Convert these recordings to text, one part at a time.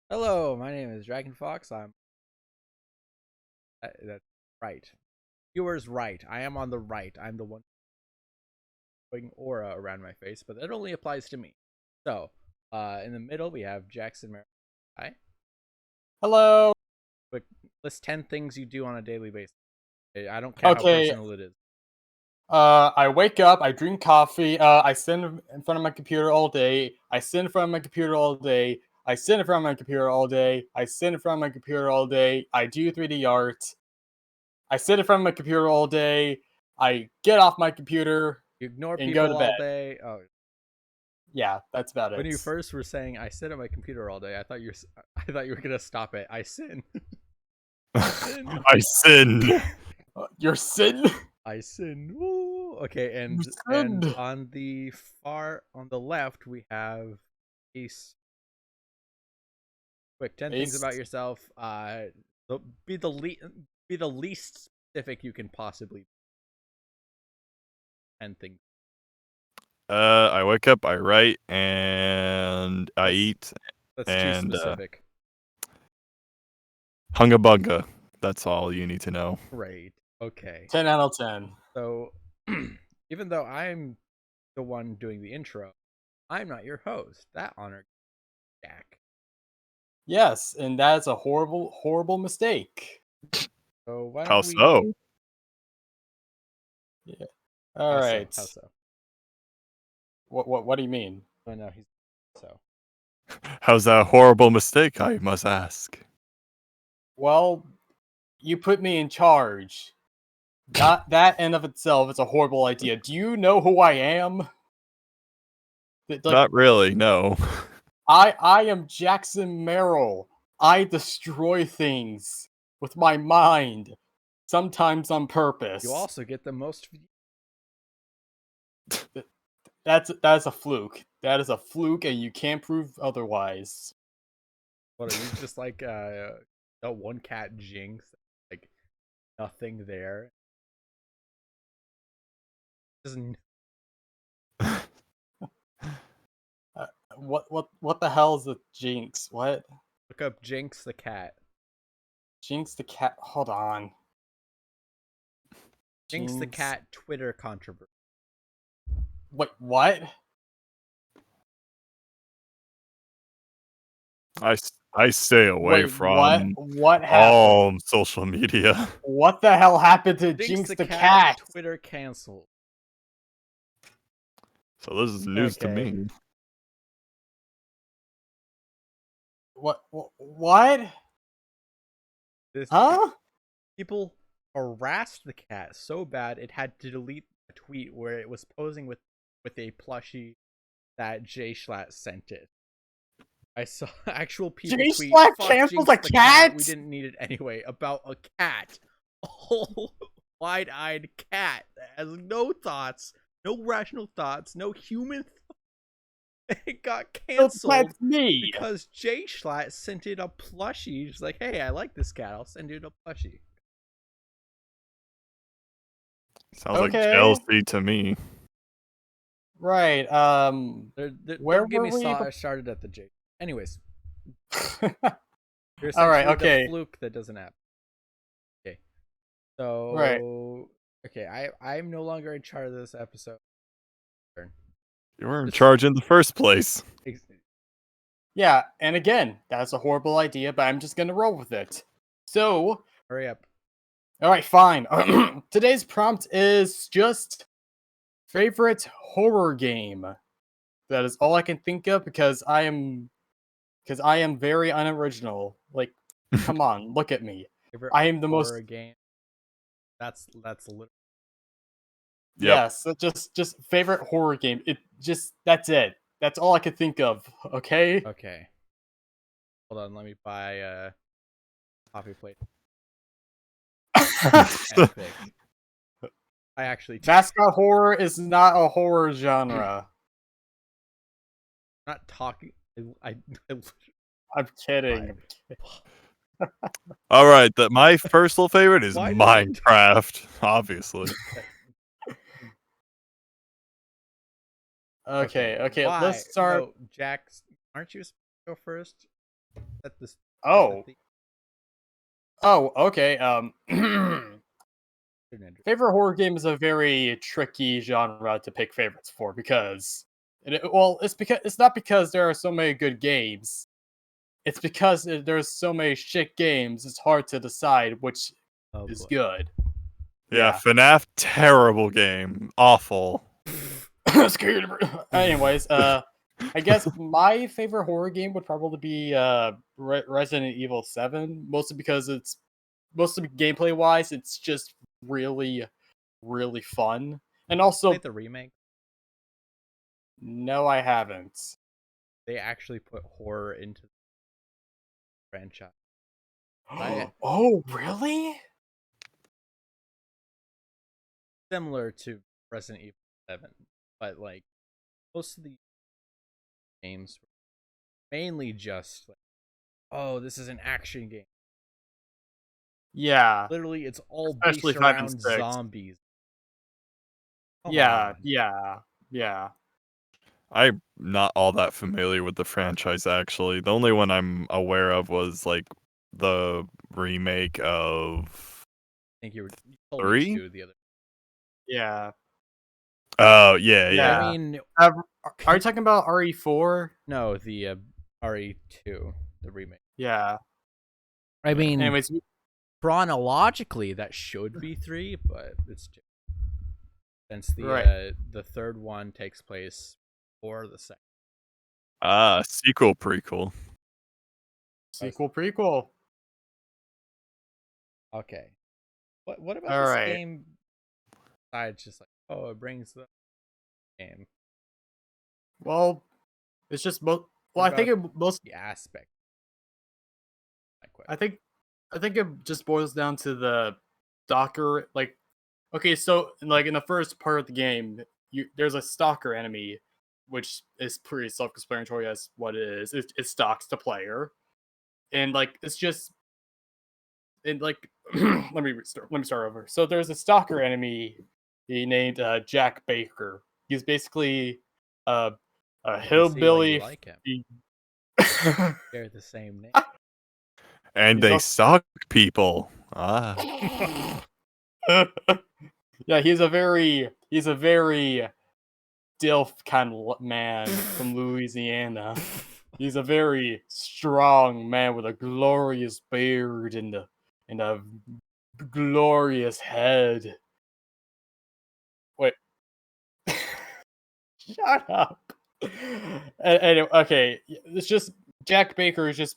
Hello, my name is Dragon Fox. That's right. Viewers, right. I am on the right. I'm the one putting aura around my face, but that only applies to me. So, in the middle we have Jackson. Hi. Hello. Quick list 10 things you do on a daily basis. I don't care how Okay. personal it is. I wake up. I drink coffee. I sit in front of my computer all day. I sit in front of my computer all day. I sit in front of my computer all day. I sit in front of my computer all day. I do 3D art. I sit in front of my computer all day. I get off my computer You ignore and go to people all bed. day. Oh, Yeah, that's about it. when you first were saying I sit at my computer all day, I thought you were gonna stop it. I sin. I sin. Your sin? I sin. Woo. Okay, and on the left we have Ace. Quick, 10 things about yourself. Be the least specific you can possibly be. 10 things. I wake up, I write, and I eat. That's and, too specific. Hunga bunga. That's all you need to know. Great. Okay. 10 out of 10. So, even though I'm the one doing the intro, I'm not your host. That honor, Jack. Yes, and that's a horrible, horrible mistake. So why don't How we... so? Yeah. All How right. So? How so? What do you mean? Oh no, he's so. How's that a horrible mistake, I must ask? Well, you put me in charge. That in of itself is a horrible idea. Do you know who I am? Not really, no. I am Jackson Merrill. I destroy things with my mind, sometimes on purpose. You also get the most. That's a fluke. That is a fluke, and you can't prove otherwise. What are you, just like that one cat Jinx? Like nothing there. What the hell is a Jinx? What? Look up Jinx the cat. Jinx the cat. Hold on. Jinx the cat Twitter controversy. Wait, what? I stay away from what all social media. What the hell happened to Jinx the cat? Twitter canceled. So this is news to me. What? Huh? People harassed the cat so bad it had to delete a tweet where it was posing with a plushie that J Schlatt sent it. I saw actual people tweet, J Schlatt cancels a cat? We didn't need it anyway. About a cat. A whole wide-eyed cat that has no thoughts, no rational thoughts, no human thoughts. It got canceled because J Schlatt sent it a plushie. He's like, hey, I like this cat. I'll send it a plushie. Sounds like jealousy to me. Right. Where don't get me started at the J. Anyways. All right. Okay. The fluke that doesn't happen. Okay. So. Right. Okay. I'm no longer in charge of this episode. You were in charge in the first place. Yeah, and again, that's a horrible idea, but I'm just gonna roll with it. So. Hurry up. All right. Fine. Today's prompt is just favorite horror game. That is all I can think of because I am very unoriginal. Like, come on, look at me. Favorite I am the most horror game. That's literally. Yep. Yes, just favorite horror game. That's it. That's all I could think of. Okay. Okay. Hold on, let me buy a coffee plate. Epic. I actually. Mascot horror is not a horror genre. I'm not talking. I'm kidding. All right, my personal favorite is Minecraft, obviously. Okay. Why? Let's start. No, Jack, aren't you supposed to go first? set this. Oh. Oh, okay. Favorite horror game is a very tricky genre to pick favorites for because, it's not because there are so many good games. It's because there's so many shit games. It's hard to decide which is good. Yeah, FNAF, terrible game, awful. Anyways, I guess my favorite horror game would probably be Resident Evil 7, mostly because gameplay wise, it's just really, really fun. And also, Played the remake. No, I haven't. They actually put horror into the franchise. Oh, really? Similar to Resident Evil 7, but like most of the games were mainly just like, oh, this is an action game. Yeah. Literally, it's all Especially based 5 and around 6. zombies. Yeah. I'm not all that familiar with the franchise, actually. The only one I'm aware of was, like, the remake of... I think you told 3? me to the other. Yeah. Oh, yeah. I mean, are you talking about RE4? no, the RE2, the remake. Yeah. I mean, Anyways, chronologically, that should be 3, but it's 2. Since the third one takes place before the second. Sequel prequel. Sequel prequel. Okay. What about All this right. game besides just like, oh, it brings the game? Well, it's just What I think about the aspect. I think it just boils down to the stalker. Like, okay, so like in the first part of the game, there's a stalker enemy, which is pretty self-explanatory as what it is. It stalks the player, and like it's just, and like let me start over. So there's a stalker enemy named Jack Baker. He's basically a hillbilly. Like him. They're the same name. And they stalk people. Yeah, he's a very DILF kind of man from Louisiana. He's a very strong man with a glorious beard and a glorious head. Wait. Shut up. Anyway, okay, it's just Jack Baker is just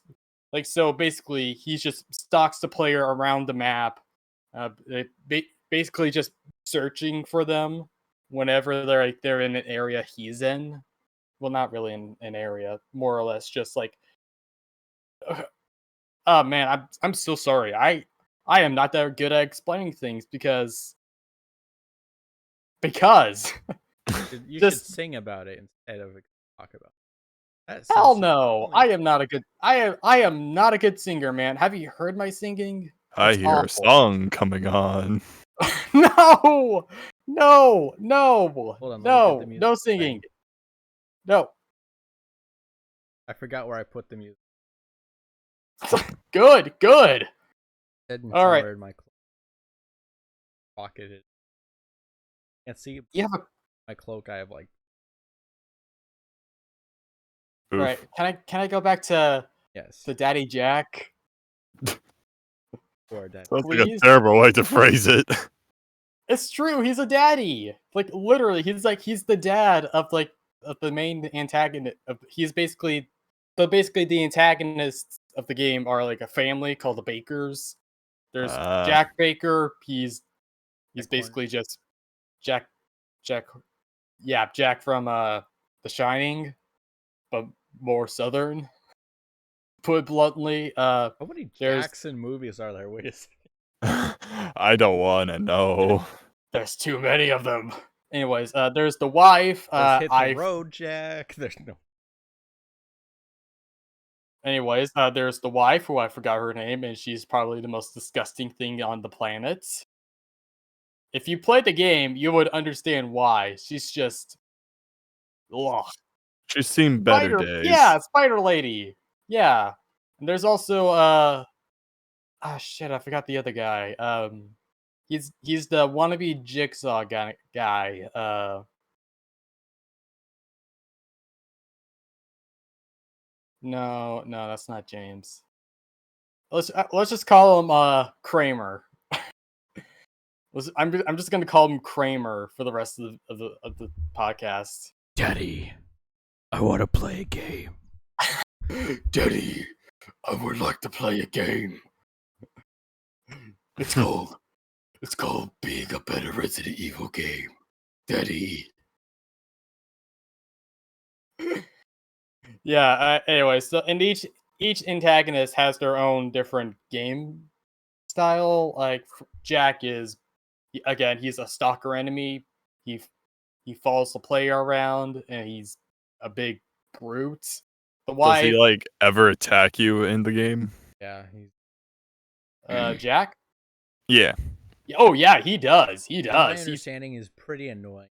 like, so basically he just stalks the player around the map, basically just searching for them whenever they're in an area he's in. Well, not really in an area, more or less just like, oh man, I'm so sorry. I am not that good at explaining things because You should sing about it instead of talk about it. Hell no! I am not a good singer, man. Have you heard my singing? I hear a song coming on. No singing. No. I forgot where I put the music. Good. All right. In my pocket. Can't see. You have my cloak. I have like. Oof. Right. Can I go back to Daddy Jack? Or Daddy. That's like a terrible way to phrase it. It's true. He's a daddy. Like literally, he's the dad of the main antagonist. He's basically the antagonists of the game are like a family called the Bakers. There's Jack Baker. He's basically just Jack from The Shining, but more southern. Put bluntly, how many Jackson movies are there? Wait a second. I don't want to know. There's too many of them. Anyways, there's the wife. Hit the road, Jack. There's no. Anyways, there's the wife, who I forgot her name, and she's probably the most disgusting thing on the planet. If you played the game, you would understand why. She's just, ugh. She's seen better days. Yeah, Spider Lady. Yeah. And there's also shit, I forgot the other guy. He's the wannabe Jigsaw guy. No, that's not James. Let's just call him Kramer. I'm just gonna call him Kramer for the rest of the podcast. Daddy, I want to play a game. Daddy, I would like to play a game. It's called being a better Resident Evil game, Daddy. Yeah. Anyway, so and each antagonist has their own different game style. Like Jack is, again, he's a stalker enemy. He follows the player around, and he's a big brute. The Does he like ever attack you in the game? Yeah, he's Jack. Yeah. Oh yeah, he does. My understanding is pretty annoying.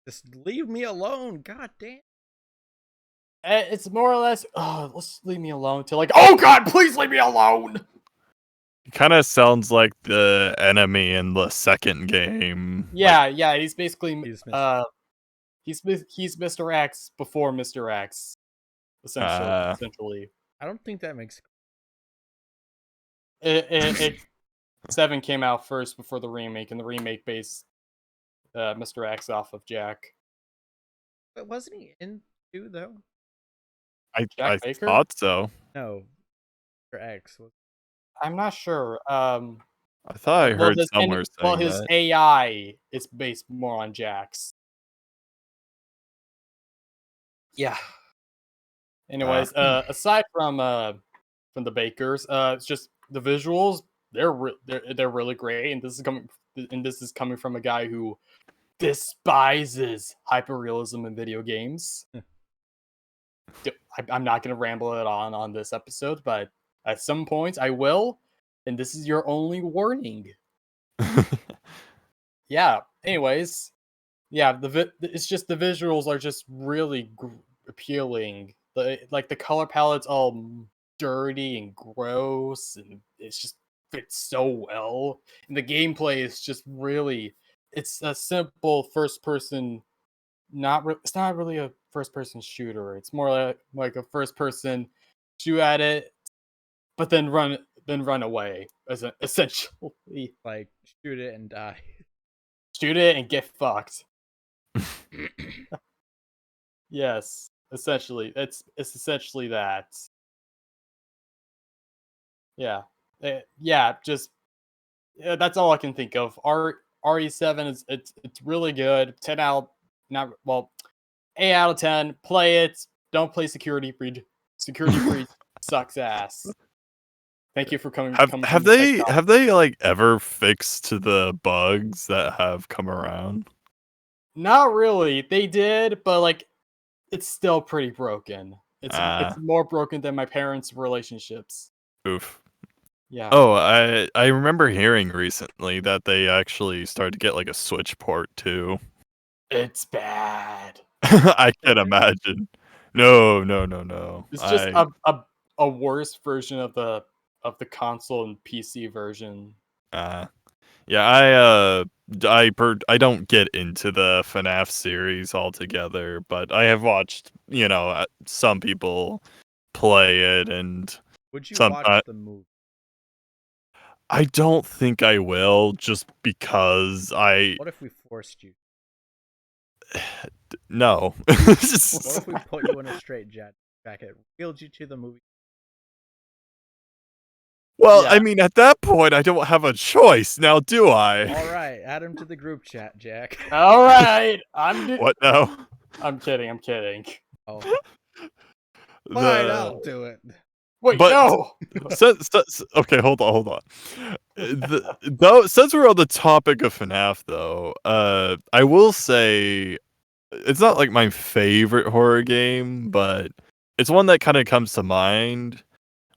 Just leave me alone. God damn. It's more or less. Oh, let's leave me alone. To like, oh god, please leave me alone. It kind of sounds like the enemy in the second game. Yeah, he's basically He's he's Mr. X before Mr. X, essentially. I don't think that makes. It 7 came out first before the remake, and the remake based Mr. X off of Jack. But wasn't he in 2 though? I Baker? thought so. No, Mr. X. I'm not sure. I thought I heard somewhere saying well, his that. AI is based more on Jack's. Yeah. Anyways, aside from the Bakers, it's just the visuals. They're really great, and this is coming from a guy who despises hyperrealism in video games. I'm not going to ramble it on this episode, but at some point I will, and this is your only warning. Yeah. Anyways, yeah. It's just the visuals are just really appealing. The color palette's all dirty and gross, and it's just fits so well. And the gameplay is just really. It's a simple first person. It's not really a first person shooter. It's more like a first person shoot at it, but then run away. Essentially, Like shoot it and die. Shoot it and get fucked. Yes, essentially, it's essentially that. Yeah, just that's all I can think of. RE7 is it's really good. 8 out of 10. Play it. Don't play Security Breach. Security Breach sucks ass. Thank you for coming. Have they like ever fixed the bugs that have come around? Not really. They did, but like it's still pretty broken. It's more broken than my parents' relationships. Oof. Yeah. Oh, I remember hearing recently that they actually started to get like a Switch port too. It's bad. I can imagine. No. It's just a worse version of the console and PC version. Yeah, I don't get into the FNAF series altogether, but I have watched, some people play it, and Would you watch the movie? I don't think I will, just because What if we forced you? No. What if we put you in a straight jacket, wheeled you to the movie? Well, Yeah. I mean, at that point, I don't have a choice now, do I? All right, add him to the group chat, Jack. All right, What now? I'm kidding. Oh, fine, I'll do it. Wait, But- no. Okay, hold on. Since we're on the topic of FNAF, though, I will say it's not like my favorite horror game, but it's one that kind of comes to mind.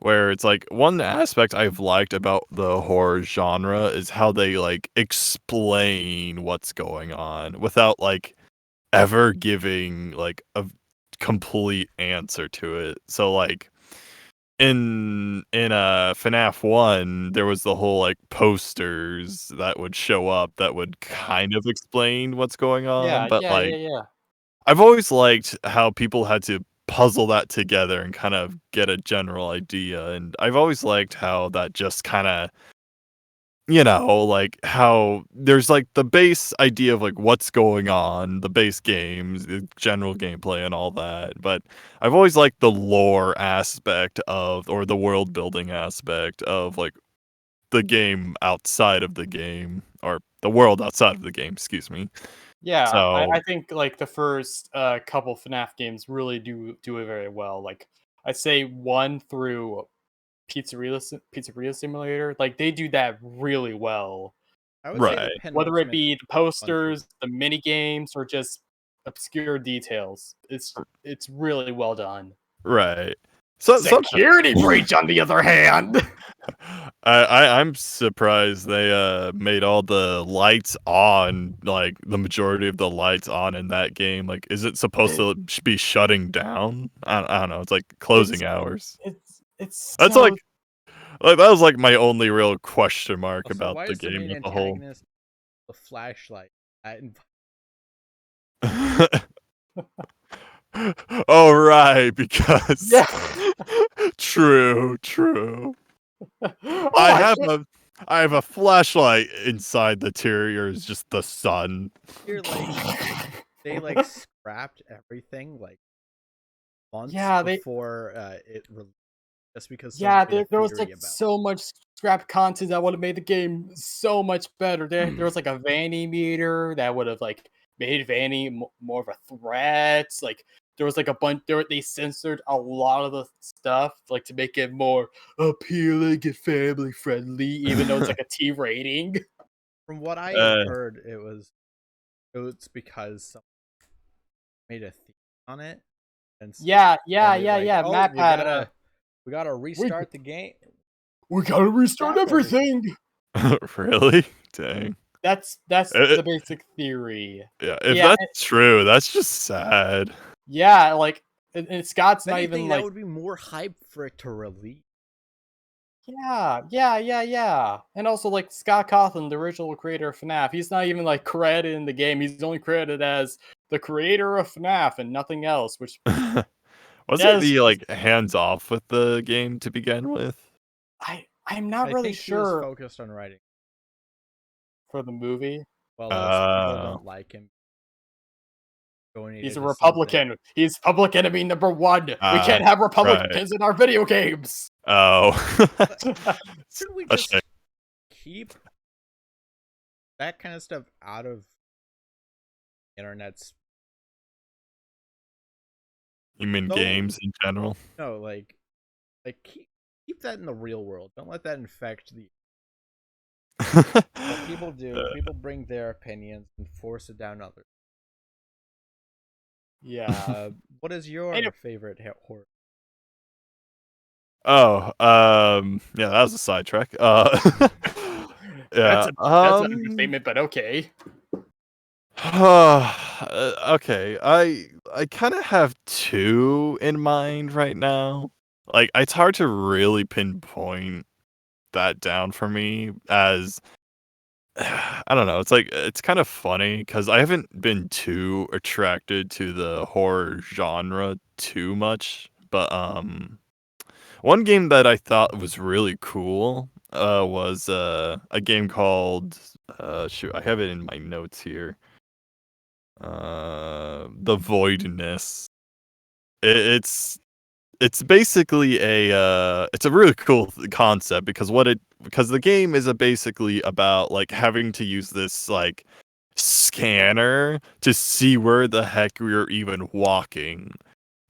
Where it's like one aspect I've liked about the horror genre is how they like explain what's going on without like ever giving like a complete answer to it. So like in FNAF 1, there was the whole like posters that would show up that would kind of explain what's going on, Yeah, but yeah, like yeah, yeah. I've always liked how people had to puzzle that together and kind of get a general idea, and I've always liked how that just kind of, like how there's like the base idea of like what's going on, the base games, the general gameplay and all that. But I've always liked the lore aspect of, or the world building aspect of like the game outside of the game, or the world outside of the game, excuse me. Yeah, So, I think like the first couple FNAF games really do it very well. Like I'd say 1 through Pizzeria Simulator, like they do that really well. I would say the right, Whether it penultimate be the one through posters, the mini games, or just obscure details, it's really well done. right. So Security breach, on the other hand. I'm surprised they made all the lights on, like the majority of the lights on in that game. Like, is it supposed to be shutting down? I don't know. It's like closing hours. It's That's so, like that was like my only real question mark Also, about why the is the game main as a whole. antagonist the flashlight? Oh right, because yeah. true. Oh, I have a flashlight inside the interior. Is just the sun. Here, they like scrapped everything like months they before it released, just because yeah, someone made a there was theory like about it. so much scrap content that would have made the game so much better. There was like a Vanny meter that would have like made Vanny more of a threat. Like there was like a bunch. They censored a lot of the stuff like to make it more appealing and family friendly, even though it's like a T rating. From what I heard, it's because someone made a theme on it. And Yeah. Oh, Matt had we gotta restart the game. we gotta restart Scrap everything. Really? Dang. That's the basic theory. Yeah, if that's true, that's just sad. Yeah, like and Scott's not even that like would be more hype for it to release. Yeah. And also, like, Scott Cawthon, the original creator of FNAF, he's not even, like, credited in the game. He's only credited as the creator of FNAF and nothing else, which... Wasn't he, like, hands-off with the game to begin with? I'm not really sure. He was focused on writing. For the movie? Well, people don't like him. He's a Republican. He's public enemy number 1. We can't have Republicans in our video games. Oh. Should we just keep that kind of stuff out of internet's? You mean games in general? No, like keep that in the real world. Don't let that infect the. What people do, people bring their opinions and force it down others. Yeah. What is your favorite horror? Oh, yeah, that was a sidetrack. Yeah, that's an understatement, but okay. Okay, I kind of have 2 in mind right now. Like, it's hard to really pinpoint that down for me, as I don't know. It's like it's kind of funny because I haven't been too attracted to the horror genre too much, but one game that I thought was really cool was a game called shoot, I have it in my notes here. The Voidness. It's basically it's a really cool concept because the game is basically about like having to use this like scanner to see where the heck you're even walking,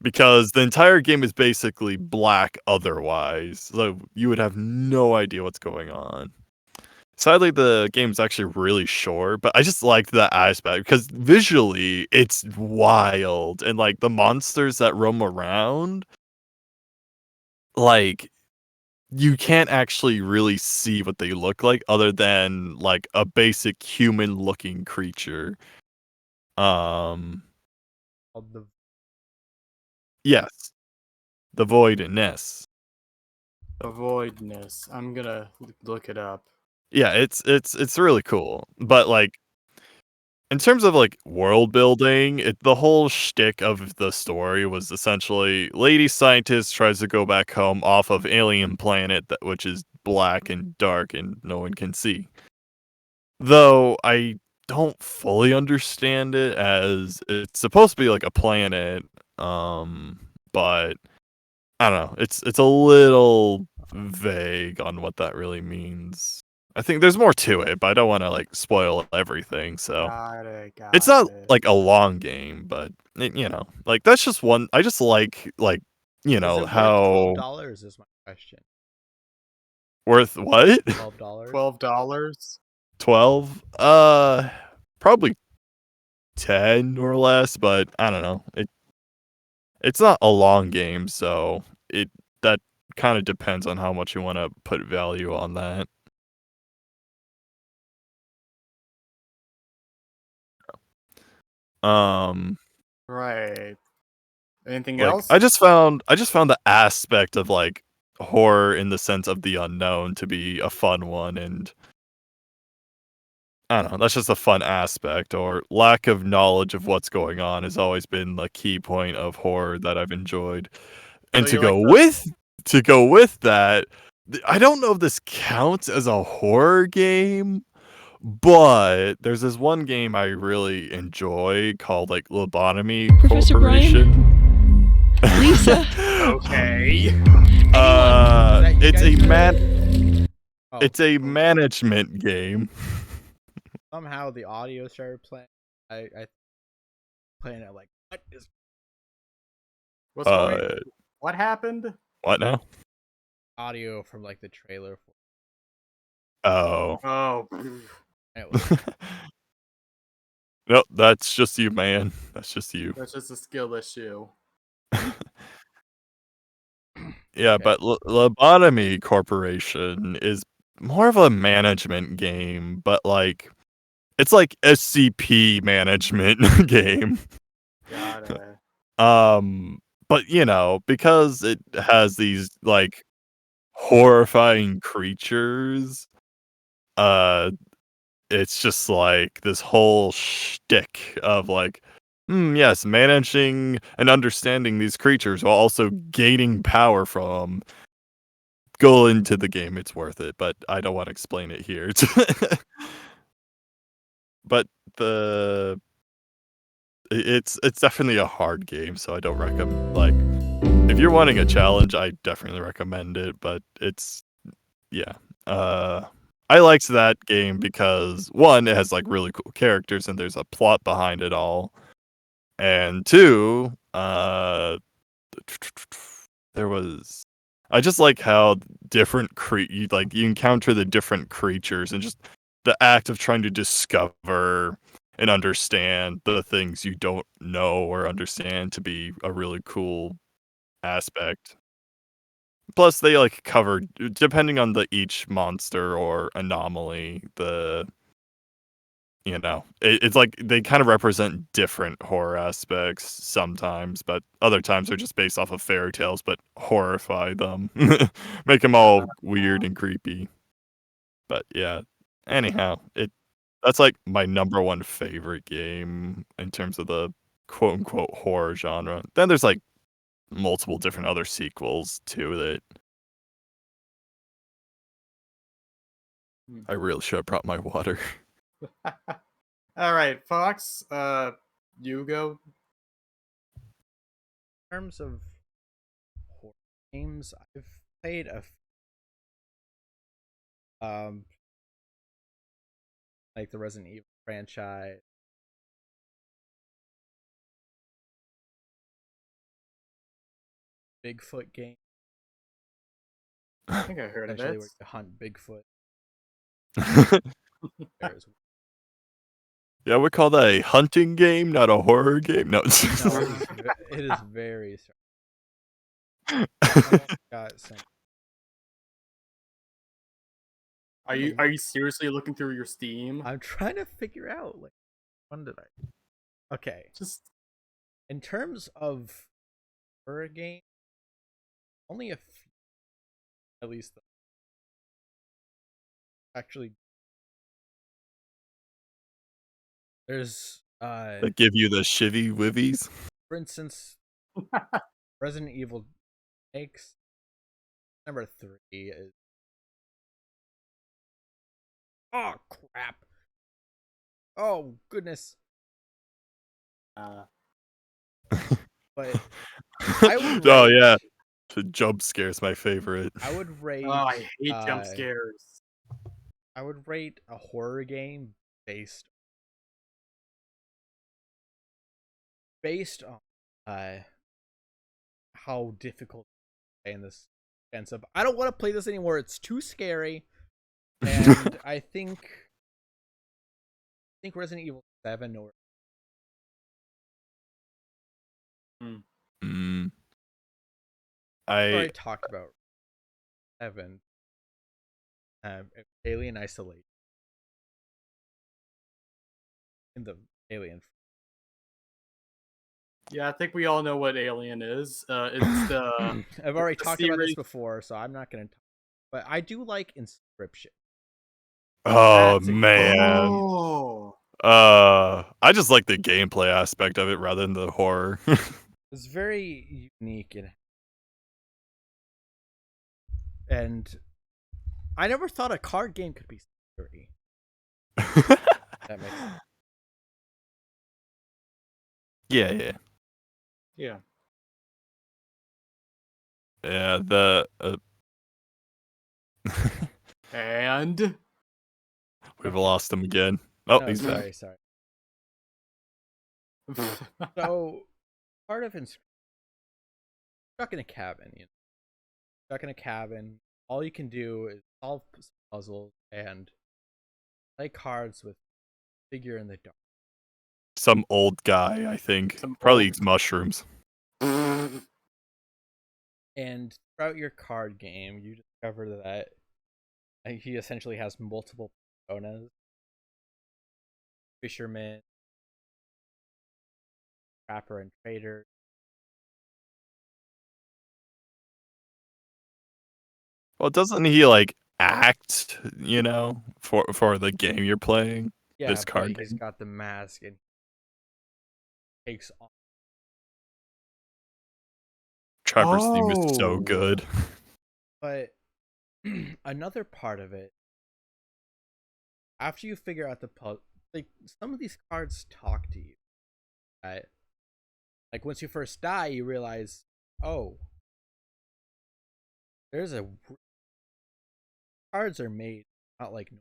because the entire game is basically black otherwise, so you would have no idea what's going on. Sadly, the game's actually really short, but I just liked that aspect because visually it's wild, and like the monsters that roam around, like you can't actually really see what they look like other than like a basic human looking creature. Yes, the voidness. The voidness. I'm gonna look it up. Yeah, it's really cool. But like in terms of like world building, the whole shtick of the story was essentially lady scientist tries to go back home off of alien planet which is black and dark and no one can see. Though I don't fully understand it, as it's supposed to be like a planet, but I don't know. It's a little vague on what that really means. I think there's more to it, but I don't want to like spoil everything. So Got it. it's not like a long game, but like that's just one. I just like Is it how $12 is my question. worth what? $12. $12. 12? Probably 10 or less, but I don't know. It's not a long game, so that kind of depends on how much you want to put value on that. Right. Anything Like else? I just found the aspect of like horror in the sense of the unknown to be a fun one, and I don't know, that's just a fun aspect, or lack of knowledge of what's going on has always been the key point of horror that I've enjoyed. And So to you go like with that, I don't know if this counts as a horror game, but there's this one game I really enjoy called like Lobotomy Professor Corporation. Lisa. Okay. It's a Oh, it's a management game. somehow the audio started playing. I playing it like, what is What's wrong? What happened? What now? audio from like the trailer for Oh. Oh. anyway. Nope, that's just you, man. That's just you. That's just a skill issue. Yeah, Okay. but Lobotomy Corporation is more of a management game, but like it's like SCP management game. Got it. But because it has these like horrifying creatures, it's just like this whole shtick of like, yes, managing and understanding these creatures while also gaining power from. Go into the game; it's worth it. But I don't want to explain it here. But it's definitely a hard game, so I don't recommend. Like, if you're wanting a challenge, I definitely recommend it. But yeah. I liked that game because one, it has like really cool characters and there's a plot behind it all, and two, there was. I just like how different you encounter the different creatures and just the act of trying to discover and understand the things you don't know or understand to be a really cool aspect. Plus, they like cover, depending on each monster or anomaly, it's like they kind of represent different horror aspects sometimes, but other times they're just based off of fairy tales, but horrify them, make them all weird and creepy. But yeah, anyhow, that's like my number one favorite game in terms of the quote unquote horror genre. Then there's like multiple different other sequels to it. I really should have brought my water. All right, Fox. You go. In terms of horror games, I've played like the Resident Evil franchise. Bigfoot game. I think I heard of Essentially, it. where you hunt Bigfoot. Yeah, we call that a hunting game, not a horror game. No, No, it is very got some. Are you seriously looking through your Steam? I'm trying to figure out like when did I? Okay, Just in terms of horror game. Only a few, at least. Actually, there's That give you the shivy wivvies. for instance, Resident Evil makes number 3 is. Oh crap! Oh goodness! But I would Oh rate- yeah, the jump scare's my favorite. I would rate. Oh, I hate jump scares. I would rate a horror game based on how difficult and this expensive. I don't want to play this anymore. It's too scary, and I think Resident Evil 7 or I already talked about 7. Alien Isolation in the Alien. Yeah, I think we all know what Alien is. It's the I've already the talked about this series- before, so I'm not going to talk. But I do like Inscription. Oh That's a- man. Oh. I just like the gameplay aspect of it rather than the horror. It's very unique and I never thought a card game could be scary. That makes sense. Yeah. Yeah. Yeah, the And we've lost him again. Oh, No, he's back. sorry. So part of Inscription, stuck in a cabin, stuck in a cabin. All you can do is solve puzzles and play cards with a figure in the dark. Some old guy, I think. Some Probably old- eats mushrooms. And throughout your card game, you discover that he essentially has multiple personas. Fisherman, trapper, and trader. Well, doesn't he like act, for the game you're playing? Yeah, This card but he's game. got the mask and takes off. Trapper's theme is so Oh. good. But another part of it, after you figure out the puzzle, like some of these cards talk to you, right? Like once you first die, you realize, oh, cards are made not like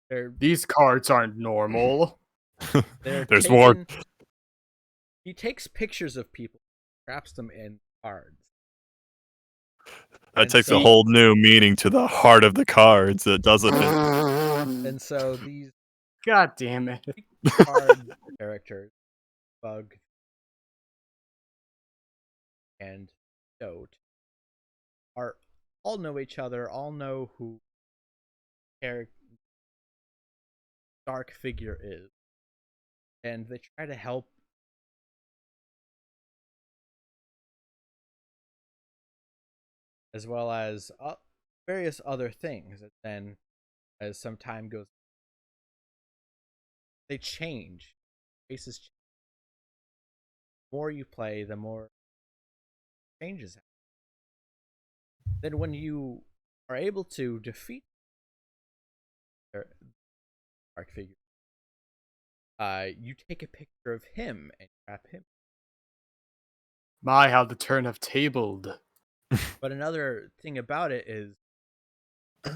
they're these cards aren't normal. There's more. He takes pictures of people, traps them in cards. That And takes a so- whole new meaning to the heart of the cards, doesn't it? And so these God damn it. card characters, Bug and Note, all know each other, all know who dark figure is, and they try to help. As well as various other things. And then, as some time goes, they change. Faces change. The more you play, the more changes happen. Then, when you are able to defeat their dark figure, you take a picture of him and trap him. My, how the turn have tabled. But another thing about it is, you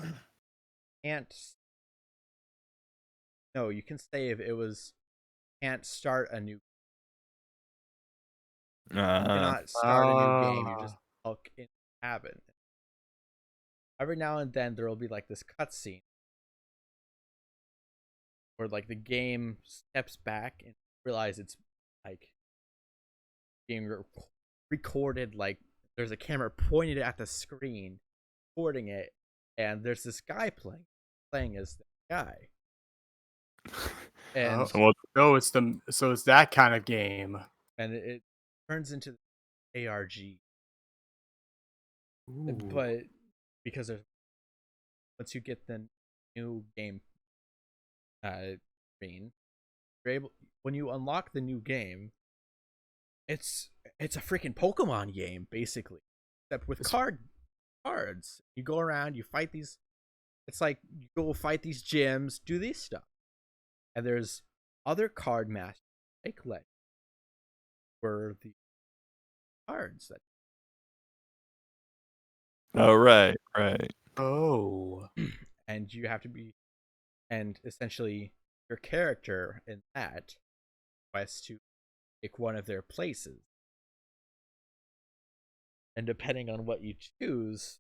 can save. It was can't start a new. You cannot start a new game. You just look in the cabin. Every now and then there will be like this cutscene where like the game steps back and realize it's like being recorded. Like there's a camera pointed at the screen, recording it, and there's this guy playing as the guy. And So it's that kind of game. and it turns into ARG, Ooh. but because once you get the new game screen, you're able, when you unlock the new game, it's a freaking Pokemon game basically, except with cards. You go around, you fight these. It's like you go fight these gyms, do this stuff, and there's other card masters like Legend for the cards that. Oh, right. Oh. And you have to be, and essentially your character in that quest to pick one of their places, and depending on what you choose,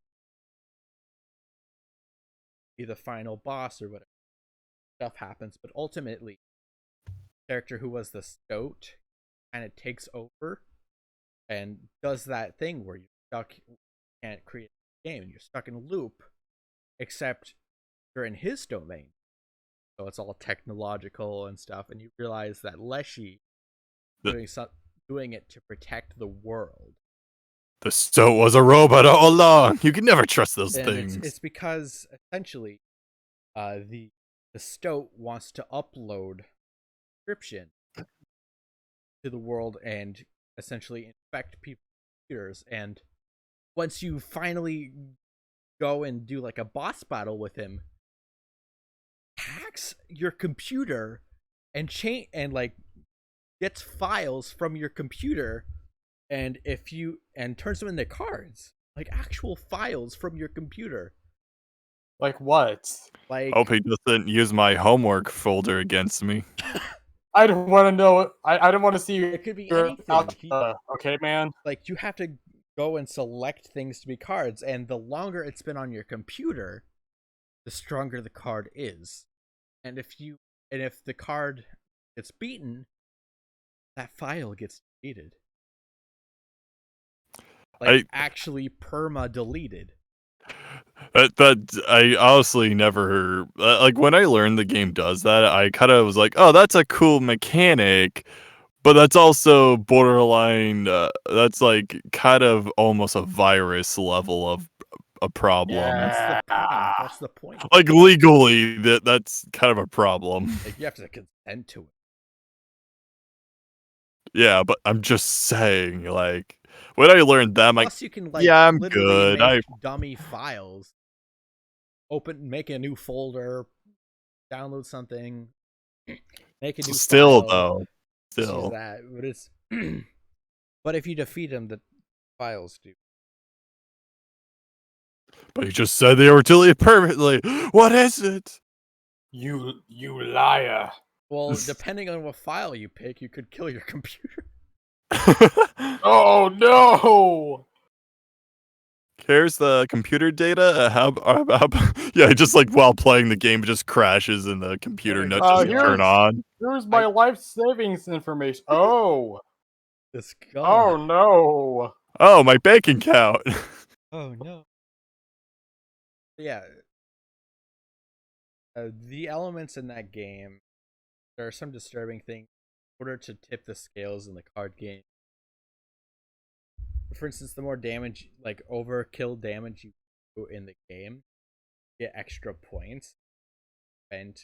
be the final boss or whatever stuff happens. But ultimately, the character who was the stoat kind of takes over and does that thing where you're stuck, can't create a game, and you're stuck in a loop, except you're in his domain. So it's all technological and stuff, and you realize that Leshy doing it to protect the world. The stoat was a robot all along. You can never trust those things. It's because essentially, the stoat wants to upload encryption to the world and essentially infect people's computers. And once you finally go and do like a boss battle with him, hacks your computer and gets files from your computer, and turns them into cards, like actual files from your computer. Like what? Like, Hope he doesn't use my homework folder against me. I don't want to know. I don't want to see it could be your anything. okay, man. Like, you have to go and select things to be cards, and the longer it's been on your computer, the stronger the card is. And if the card gets beaten, that file gets deleted. Like, actually perma deleted. That I honestly never like when I learned the game does that. I kind of was like, oh, that's a cool mechanic, but that's also borderline. That's like kind of almost a virus level of a problem. Yeah. That's the point. Like legally, that's kind of a problem. Like, you have to consent to it. Yeah, but I'm just saying, like, when I learned that, I'm like, Plus, you can, like, yeah, I'm literally good. make dummy files. Make a new folder, download something, make a new file. Still. That, but it's but if you defeat them, the files do. But you just said they were deleted permanently. What is it? You liar. Well, depending on what file you pick, you could kill your computer. Oh no! Here's the computer data. Yeah, just like while playing the game, it just crashes and the computer nuts doesn't turn on. Here's my life savings information. Oh. It's Oh gone. no. Oh, my bank account. Oh no. Yeah. The elements in that game, there are some disturbing things. In order to tip the scales in the card game, for instance, the more damage, like overkill damage you do in the game, you get extra points and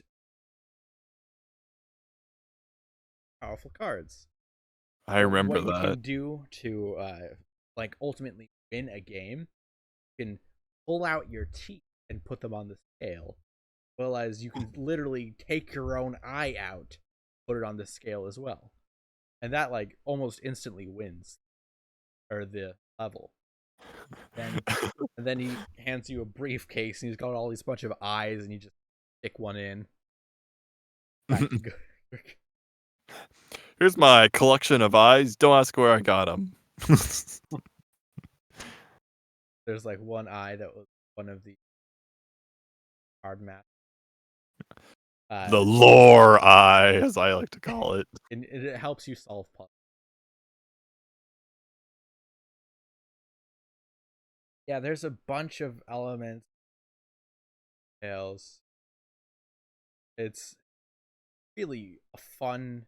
powerful cards. I remember what that. you can do to like ultimately win a game, you can pull out your teeth and put them on the scale, as well as you can literally take your own eye out, put it on the scale as well, and that like almost instantly wins or the level. And then he hands you a briefcase and he's got all these bunch of eyes and you just stick one in. Here's my collection of eyes. Don't ask where I got them. There's like one eye that was one of the card map. The lore eye, as I like to call it. And it helps you solve puzzles. Yeah, there's a bunch of elements. Details. It's really a fun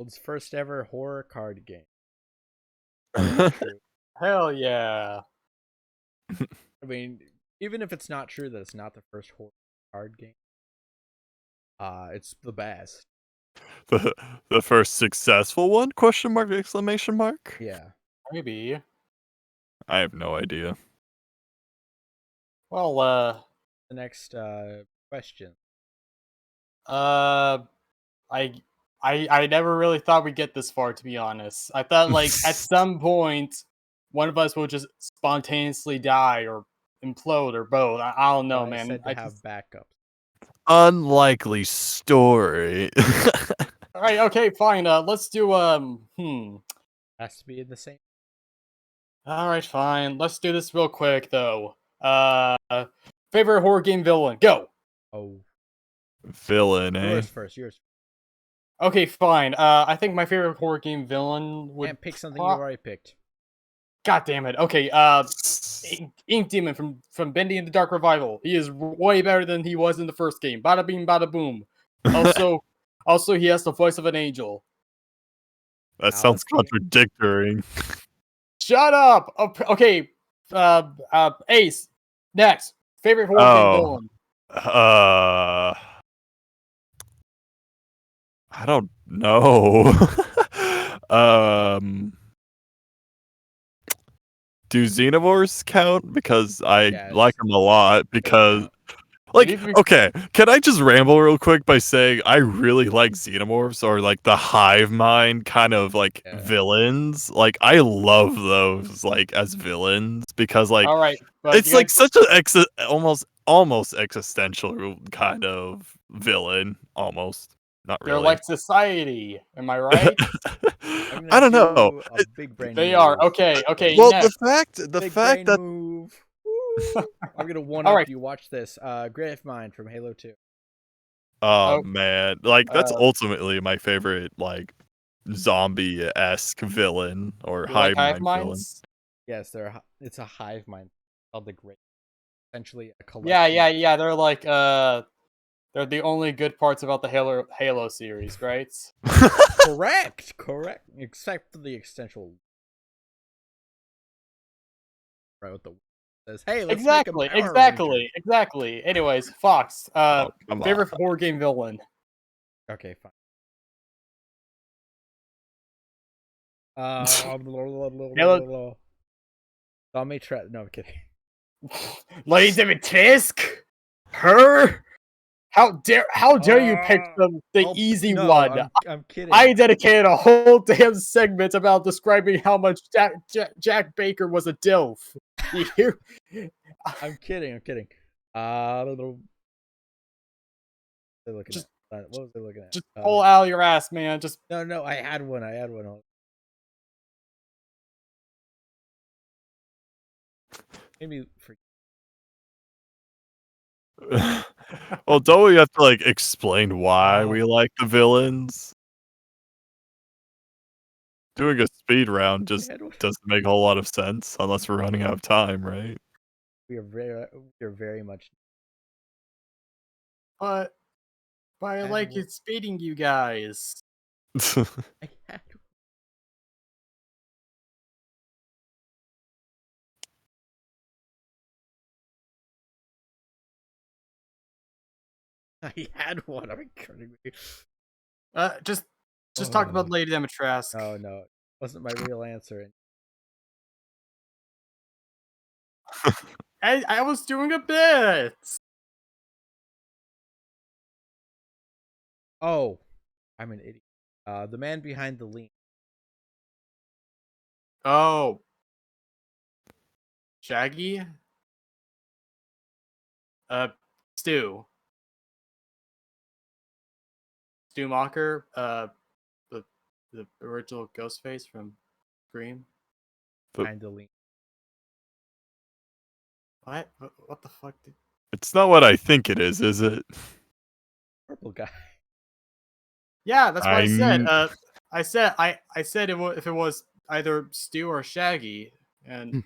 World's first ever horror card game. True. Hell yeah. I mean, even if it's not true that it's not the first horror card game, it's the best. The first successful one? Question mark, exclamation mark? Yeah. Maybe. I have no idea. Well, The next question. I never really thought we'd get this far, to be honest. I thought, like, at some point, one of us will just spontaneously die or implode or both. I don't know, I man. said to I have just... backup. Unlikely story. All right, okay, fine. Let's do Has to be in the same. All right, fine. Let's do this real quick, though. Favorite horror game villain? Go. Oh, Villain, eh? yours first. Yours. Okay, fine. I think my favorite horror game villain would... Can't pick something you already picked. God damn it. Okay, Ink Demon from Bendy and the Dark Revival. He is way better than he was in the first game. Bada bing, bada boom. Also, he has the voice of an angel. That sounds contradictory. Shut up. Okay. Ace. Next. Favorite horror game villain. I don't know. Do xenomorphs count? Because I like them a lot. Because, like, okay, can I just ramble real quick by saying I really like xenomorphs, or like the hive mind kind of like villains. Like, I love those like as villains because, like, all right, it's like such an almost existential kind of villain, almost. Not really. They're like society. Am I right? I don't know. A big brain they move. are. Okay. Well, next. the fact that move. I'm gonna one up you. Watch this. Great Mind from Halo 2. Oh man, like that's ultimately my favorite, like zombie-esque villain or hive mind villain. Yes, it's a hive mind called the Great. Essentially a collection. Yeah. They're like they're the only good parts about the Halo series, right? Correct. Except for the existential. Right with the says, hey, let's exactly. Anyways, Fox. Favorite horror game villain. Okay, fine. Tommy Trap. No, I'm kidding. Lady Dimitrescu? Her? How dare you pick the easy one? I'm kidding. I dedicated a whole damn segment about describing how much Jack Baker was a dilf. I'm kidding. What was I looking at? Just pull out your ass, man. Just no. I had one. Maybe for. Well, don't we have to like explain why we like the villains? Doing a speed round just doesn't make a whole lot of sense unless we're running out of time, right? We are very much. But I like it speeding you guys. I had one. Are you kidding me? Just talk about Lady Dimitrescu. Oh no, it wasn't my real answer. I was doing a bit. Oh, I'm an idiot. The man behind the lean. Oh, Shaggy. Stu Macher, the original Ghostface from Scream. Behind the lean. What the fuck? It's not what I think it is it? Purple guy. Yeah, that's what I said. I said if it was either Stu or Shaggy, and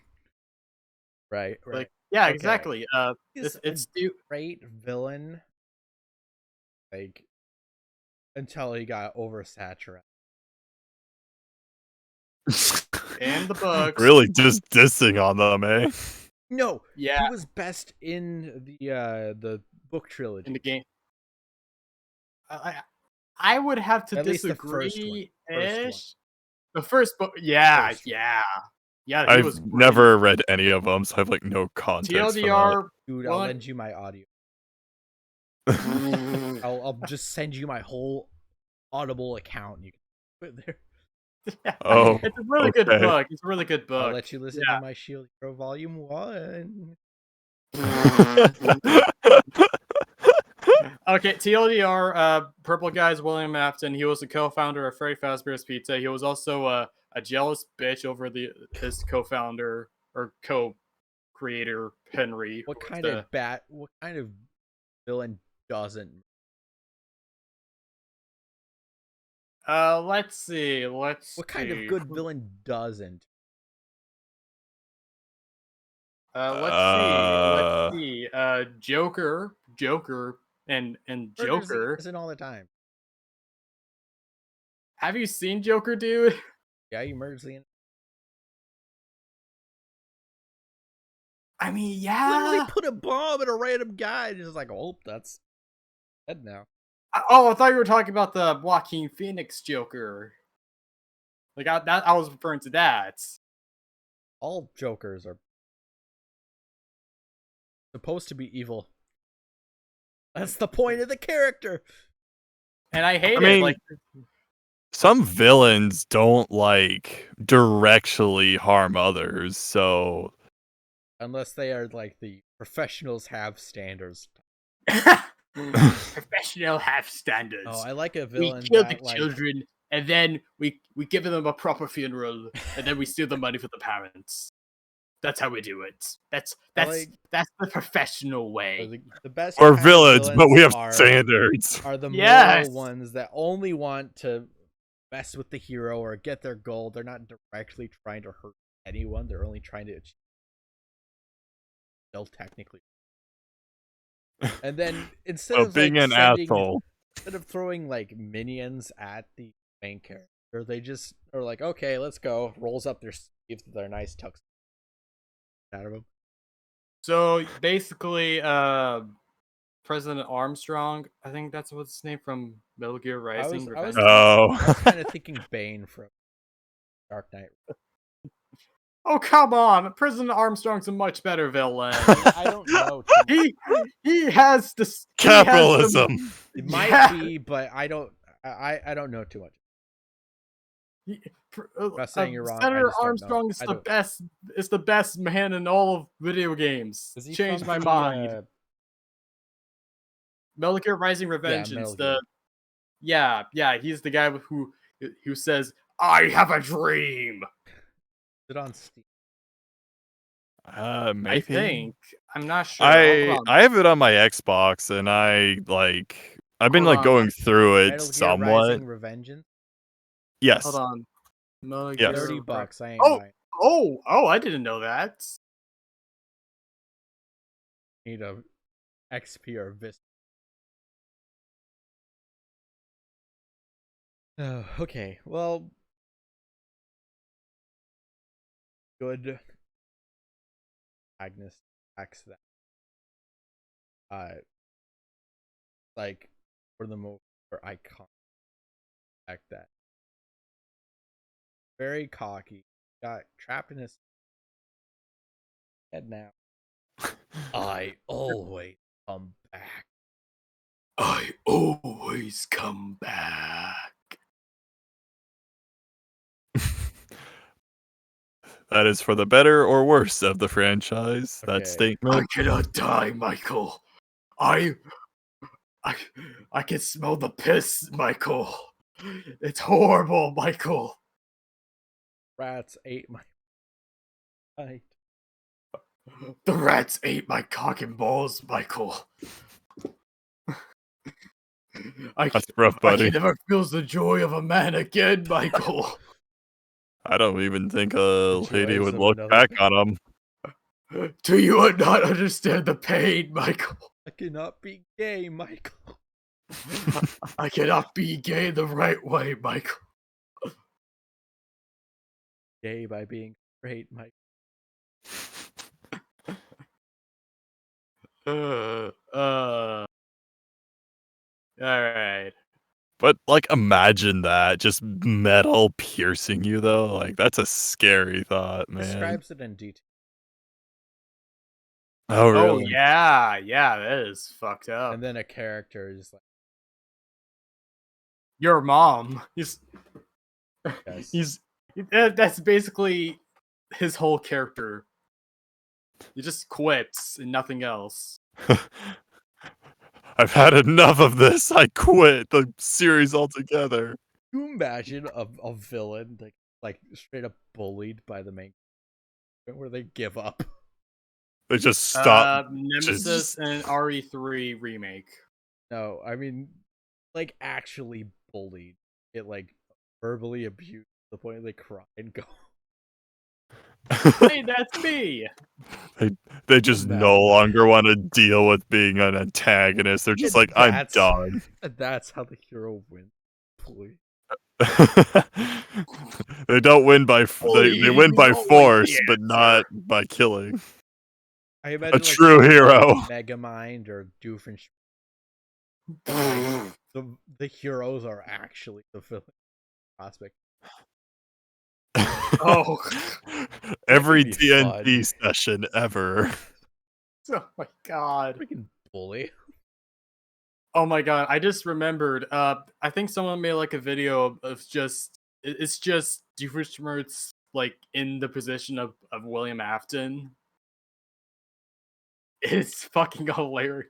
right. Like, yeah, okay. Exactly. It's Stu. Great villain. Like until he got oversaturated. In the books. Really just dissing on them, eh? No, Yeah, he was best in the book trilogy. in the game. I would have to At least the first disagree. one. Ish. The first book, yeah, First one. yeah. He I've was great. never read any of them, so I have like no context. TLDR. Dude, I'll What? lend you my audio. For I'll just send you my whole Audible account. You can put it there. Oh, It's a really good okay. book. It's a really good I'll book. let you listen to my Shield Hero Volume 1. Okay, TLDR, Purple Guy's William Afton. He was the co-founder of Freddy Fazbear's Pizza. He was also a jealous bitch over his co-founder or co-creator Henry. What who was kind the- of what kind of villain doesn't? Let's see. What kind of good villain doesn't? Let's see. Joker, and Murders Joker. isn't all the time. Have you seen Joker, dude? Yeah, he murders the. I mean, Literally yeah. put a bomb in a random guy and just like, oh, that's dead now. Oh, I thought you were talking about the Joaquin Phoenix Joker. Like I was referring to that. All Jokers are supposed to be evil. That's the point of the character. And I hate mean, it. Like, some villains don't like directly harm others, so Unless they are like the professionals have standards. professional have standards. Oh, I like a we villain kill the that like children, and then we give them a proper funeral, and then we steal the money for the parents. That's how we do it. That's like- the professional way. the best we're kind of villains, but we have are standards. the Yes. moral ones that only want to mess with the hero or get their goal. They're not directly trying to hurt anyone. They're only trying to achieve. They'll technically. And then instead So of being like, an asshole. instead of throwing like minions at the main character, they just are like, okay, let's go. Rolls up their sleeves with their nice tux out of them. So basically, President Armstrong, I think that's what's his name from Metal Gear Rising. I was Revenge. Oh. I was kind of thinking Bane from Dark Knight. Oh, come on! President Armstrong's a much better villain. I don't know. he has this Capitalism. It might Yeah. be, but I don't know too much. Not saying you're wrong, I Senator just don't know. Armstrong is I the don't- best. Is the best man in all of video games. Is he Changed from my the, mind. Metal Gear Rising Revengeance. Metal The yeah, he's the guy who says, "I have a dream." is it on Steam? Maybe. I think I'm not sure. Hold on. I have it on my Xbox, and I've been Hold like on. going through it Metal Gear somewhat. Rising Revengeance. Yes. Hold on. Metal Yes. Gear $30. I ain't Oh. buying. Oh! I didn't know that. Need a XP or Vista. Okay, well, good. Agnes acts that. Like for the most part, icon. Act that. Very cocky. Got trapped in his head now. I always come back. I always come back. That is for the better or worse of the franchise. Okay. That statement. cannot die, Michael. I can smell the piss, Michael. It's horrible, Michael. Rats ate my bite. The rats ate my cock and balls, Michael. That's rough, buddy. never feel the joy of a man again, Michael. I don't even think a lady Joys would of look another back man. on him. Do you not understand the pain, Michael? I cannot be gay, Michael. I cannot be gay the right way, Michael. gay by being straight, Mike. All right. But like, imagine that, just metal piercing you though. Like, that's a scary thought, man. Describes it in detail. Oh, really? Oh yeah, that is fucked up. And then a character is like, Your mom. yes. That's basically his whole character. He just quits and nothing else. I've had enough of this. I quit the series altogether. Can you imagine a villain like straight up bullied by the main character where they give up? They just stop. Nemesis and RE3 remake. No, I mean, like actually bullied. It like verbally abused to the point where they cry and go. Hey, that's me. They just no longer want to deal with being an antagonist. They're just like, I'm done. That's how the hero wins. Bully. They don't win by they win by force, but not by killing. I imagine, a true hero. Megamind or Doofenshmirtz. the heroes are actually the villain prospect. Oh, every be D&D session ever. oh my god. Freaking bully. Oh my god, I just remembered. I think someone made like a video of just it's just Doofenshmirtz like in the position of William Afton. It's fucking hilarious.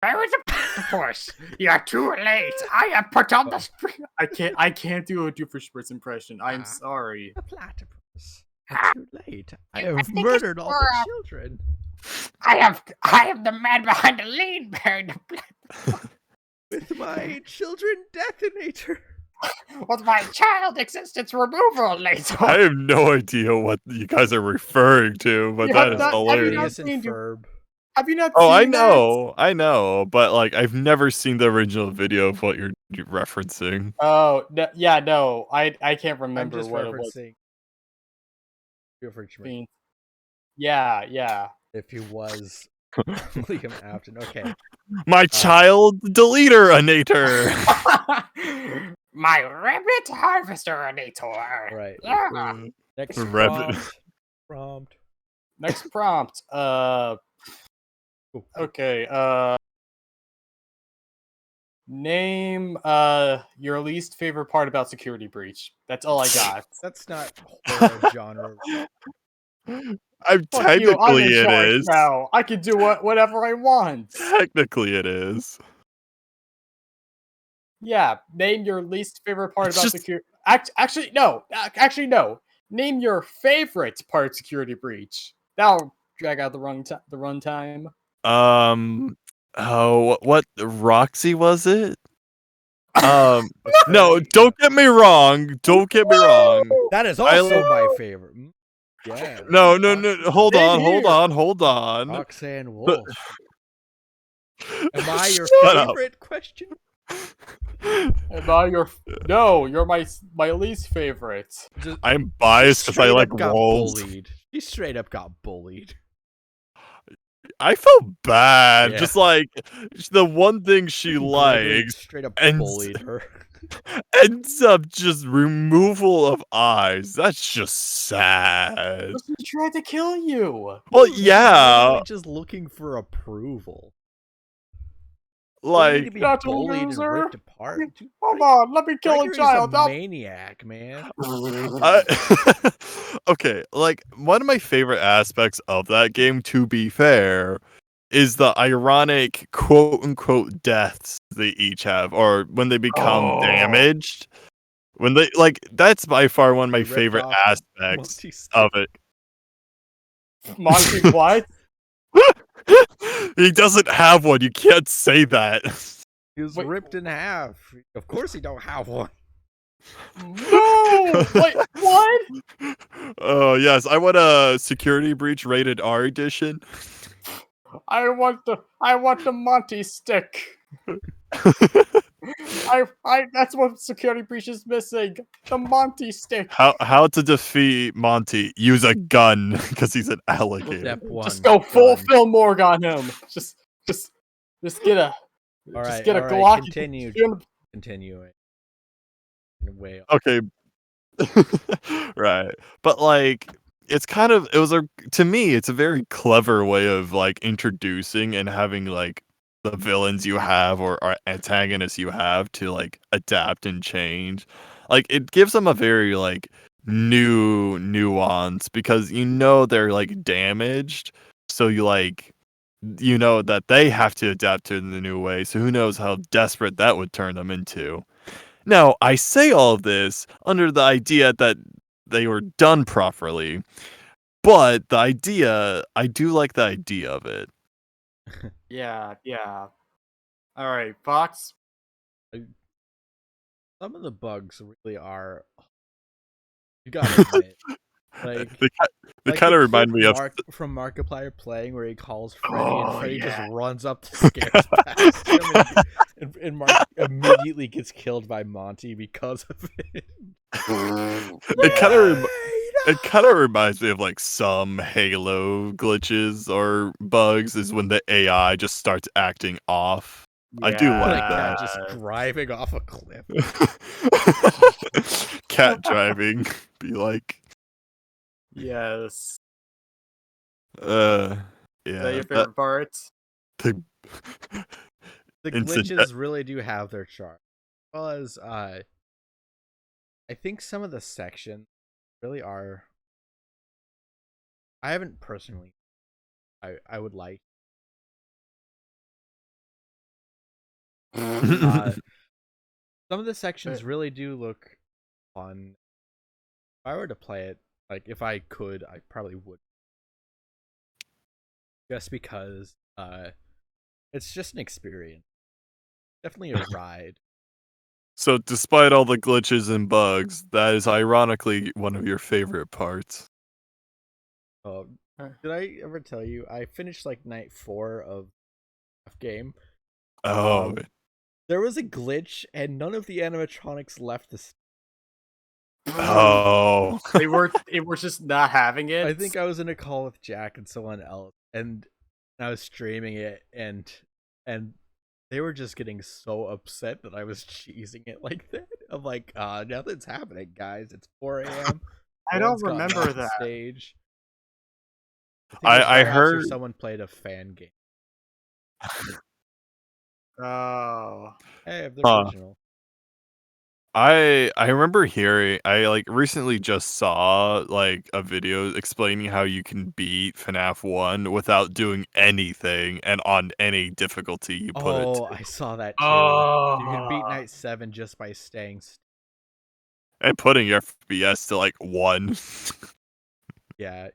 I was a platypus. You're too late. I have put on the spring. I can't do a Doofenshmirtz impression. I'm sorry. A platypus. Too late. I have murdered all the children. I am the man behind the lean bearing the platypus. With my children detonator. With my child existence removal later. I have no idea what you guys are referring to, but that is hilarious. Have you not Oh, seen I know, but like I've never seen the original video of what you're referencing. Oh, no, I can't remember I'm just what it was. Doofenshmirtz. Yeah. If he was Liam Afton, okay. My child deleter-anator. My rabbit harvester-anator. Right. Yeah. Next Rabbit. prompt. Next prompt. Okay. Name your least favorite part about Security Breach. That's all I got. That's not horror genre. Technically it is. Now. I can do whatever I want. Technically it is. Yeah. Name your least favorite part about Security. Actually, no. Name your favorite part of Security Breach. That'll drag out the runtime. Oh, what Roxy was it? No, don't get me wrong. That is also my favorite. Yeah. No. Hold on. Roxanne Wolf. Am I your favorite question? You're my least favorite. I'm biased because I like wolves. He straight up got bullied. I felt bad. Yeah. Just like the one thing she likes straight up and bullied her. Ends up just removal of eyes. That's just sad. She tried to kill you. Well, yeah. Just looking for approval. Like, to be bullied and ripped apart. Hold on, let me kill a child. A maniac, man. Okay, like one of my favorite aspects of that game, to be fair, is the ironic quote-unquote deaths they each have, or when they become damaged. When they that's by far one of my favorite aspects of it. Monty what? He doesn't have one. You can't say that. He was ripped in half. Of course he don't have one. No! Wait, what? Oh, yes. I want a Security Breach rated R edition. I want the Monty stick. I That's what security breach is missing. The Monty stick. How to defeat Monty? Use a gun because he's an alligator. Step 1. Just go full done. Phil Morg on him. Just get a All right, get a all Glock. right, continue it. Way off. Okay. Right. But like to me it's a very clever way of like introducing and having like the villains you have or antagonists you have to like adapt and change. Like it gives them a very like new nuance because they're like damaged, so you know that they have to adapt to the new way, so who knows how desperate that would turn them into. Now, I say all of this under the idea that they were done properly, but I do like the idea of it. Yeah. All right, Fox. Some of the bugs really are. You gotta admit, like They kind of remind me of from Markiplier playing where he calls Freddy and Freddy just runs up to scare past him, and Mark immediately gets killed by Monty because of it. It kind of reminds me of like some Halo glitches or bugs is when the AI just starts acting off. I do like that. Just driving off a cliff. Cat driving, be like, yes. Yeah. Is that your favorite parts? The glitches really do have their charm. As well as I think some of the sections really are. I haven't personally. I would like. Some of the sections really do look fun. If I were to play it, like if I could, I probably would. Just because it's just an experience. Definitely a ride. So despite all the glitches and bugs, that is ironically one of your favorite parts. Did I ever tell you I finished like night 4 of game? Oh. There was a glitch and none of the animatronics left the Oh. They were just not having it. I think I was in a call with Jack and someone else and I was streaming it and they were just getting so upset that I was cheesing it like that. I'm like, nothing's happening, guys. It's 4 a.m. I don't remember that. Stage. I heard someone played a fan game. Oh. Hey, the original. I remember hearing I like recently just saw like a video explaining how you can beat FNAF 1 without doing anything and on any difficulty you put it to. I saw that too. You can beat night 7 just by staying and putting your FPS to like 1. Yeah.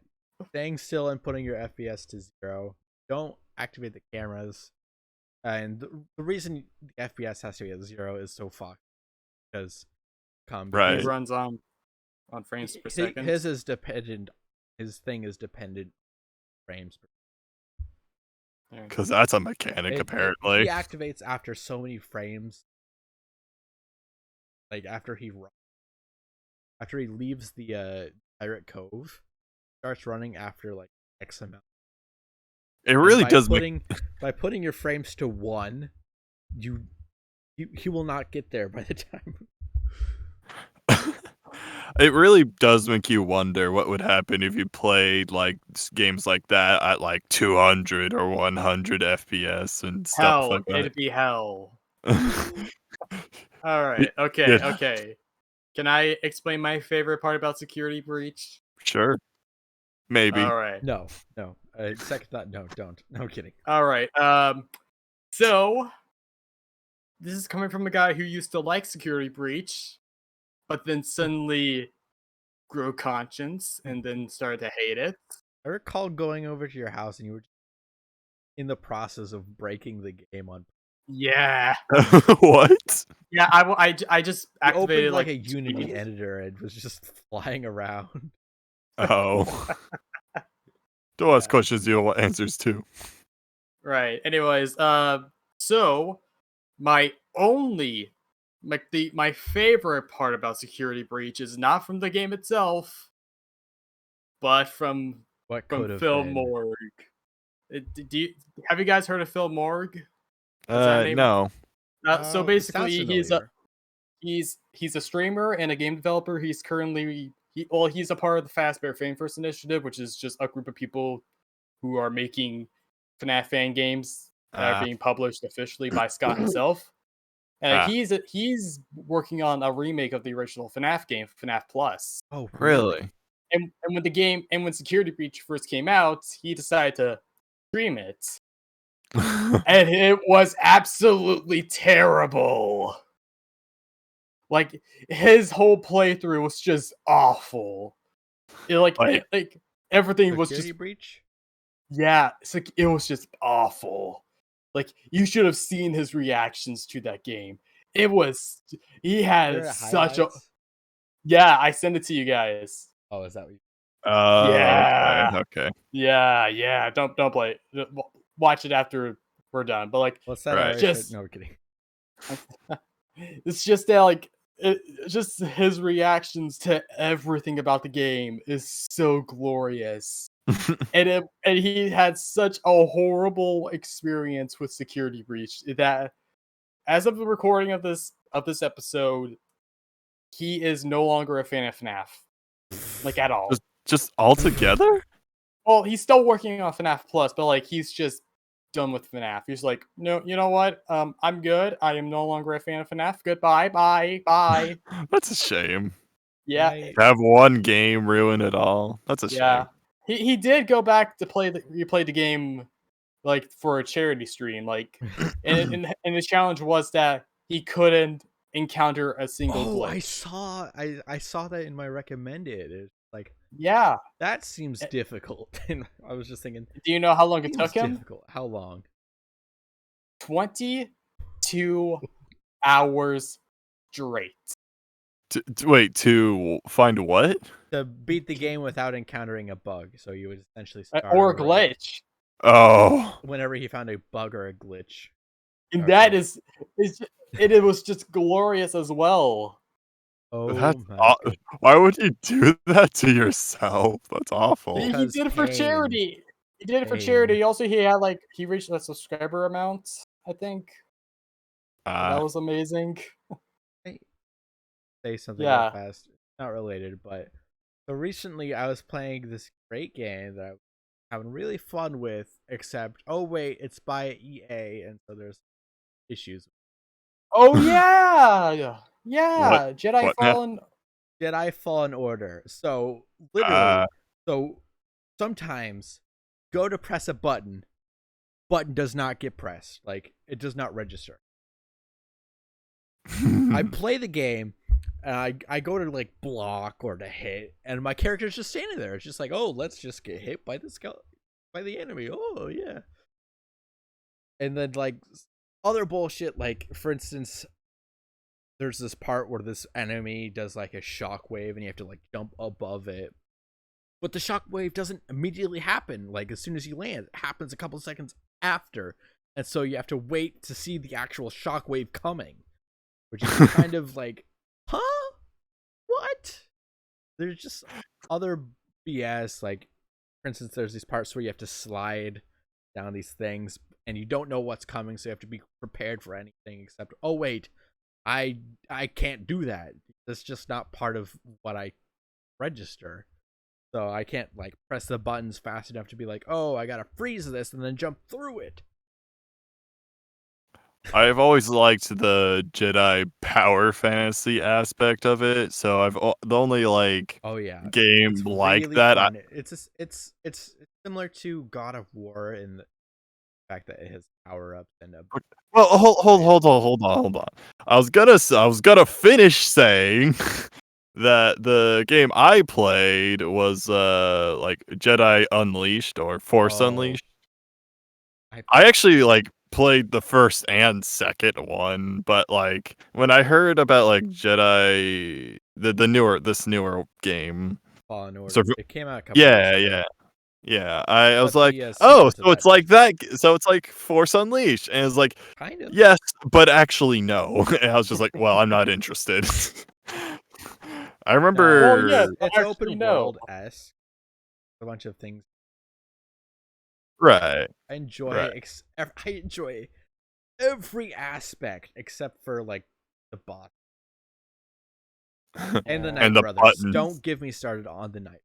Staying still and putting your FPS to 0. Don't activate the cameras. And the reason the FPS has to be at 0 is so fucked. Because right. It runs on frames per second. His is dependent. His thing is dependent frames per. Because that's a mechanic, apparently. He activates after so many frames. Like after he leaves the Pirate Cove, starts running after like X amount. It really does. By putting your frames to 1, he will not get there by the time. It really does make you wonder what would happen if you played like games like that at like 200 or 100 FPS and stuff like that. It'd be hell. All right. Okay. Yeah. Okay. Can I explain my favorite part about Security Breach? Sure. Maybe. All right. No. Second thought. No, don't. No, I'm kidding. All right. So this is coming from a guy who used to like Security Breach, but then suddenly grew conscience and then started to hate it. I recall going over to your house and you were in the process of breaking the game on. Yeah. What? Yeah, I just activated like a Unity editor and was just flying around. Oh. Don't ask questions you don't want answers to. Right. Anyways, so my only my favorite part about Security Breach is not from the game itself, but from What could have Phil been? Morg. Have you guys heard of Phil Morg? that name? No. So It sounds basically, familiar. he's a streamer and a game developer. He's currently he's a part of the Fazbear Fan First Initiative, which is just a group of people who are making FNAF fan games that are being published officially by Scott himself. And he's working on a remake of the original FNAF game, FNAF Plus. Oh, Really? And when Security Breach first came out, he decided to stream it. And it was absolutely terrible. Like, his whole playthrough was just awful. Everything was just... Security Breach? Yeah, it was just awful. Like, you should have seen his reactions to that game. He had such a... Yeah, I sent it to you guys. Oh, is that what you... Yeah. Okay. Yeah. Don't play it. Watch it after we're done. But like, What's that? Right. No, we're kidding. it's just that like, just his reactions to everything about the game is so glorious. and he had such a horrible experience with Security Breach that, as of the recording of this episode, he is no longer a fan of FNAF, like at all. Just all together? Well, he's still working on FNAF Plus, but like he's just done with FNAF. He's like, no, you know what? I'm good. I am no longer a fan of FNAF. Goodbye, bye. That's a shame. Yeah, Right. To have one game ruin it all. That's a yeah. shame. He did go back to replay the game, like for a charity stream, like, and the challenge was that he couldn't encounter a single glitch. I saw that in my recommended. It's like, Yeah. that seems difficult. And I was just thinking, Do you know how long it took him? difficult. How long? 22 hours straight. Wait, to find what? To beat the game without encountering a bug. So you would essentially start Or a over glitch. Oh. whenever he found a bug or a glitch. And Okay. that is, it was just glorious as well. Oh, That's my God. Why would you do that to yourself? That's awful. He Because did it for pain. charity. He did it for Pain. charity. Also, he reached a subscriber amount, I think. That was amazing. Say something Yeah. real fast. Not related, but so recently I was playing this great game that I was having really fun with, except it's by EA, and so there's issues. Oh yeah. Yeah. Jedi what now? Fallen. Jedi Fallen Order. So literally, so sometimes go to press a button does not get pressed. Like, it does not register. I play the game, and I go to like block or to hit, and my character's just standing there. It's just like, oh, let's just get hit by the enemy. Oh yeah. And then like other bullshit, like for instance, there's this part where this enemy does like a shockwave, and you have to like jump above it. But the shockwave doesn't immediately happen. Like as soon as you land, it happens a couple seconds after, and so you have to wait to see the actual shockwave coming, which is kind of like, huh? What? There's just other BS. Like, for instance, there's these parts where you have to slide down these things, and you don't know what's coming, so you have to be prepared for anything except, oh wait, I can't do that. That's just not part of what I register. So I can't like press the buttons fast enough to be like, oh, I gotta freeze this and then jump through it. I've always liked the Jedi power fantasy aspect of it, so the only like Oh yeah, game it's like really that. fun. It's similar to God of War in the fact that it has power ups and a... Well, hold on. I was gonna finish saying that the game I played was like Jedi Unleashed or Force Unleashed. I actually like played the first and second one, but like when I heard about like Jedi this newer game, Fallen Order. So- It came out a couple yeah, years ago. Yeah, I was But like, the, oh, sequel to so it's that- like that. So it's like Force Unleashed, and it's like, Kind of. yes, but actually no. And I was just like, well, I'm not interested. I remember. Well, yes. It's Actually, open no. world-esque. A bunch of things. Right. I enjoy. Right. I enjoy every aspect except for like the boss and the Night And the Brothers. buttons. Don't give me started on the Night.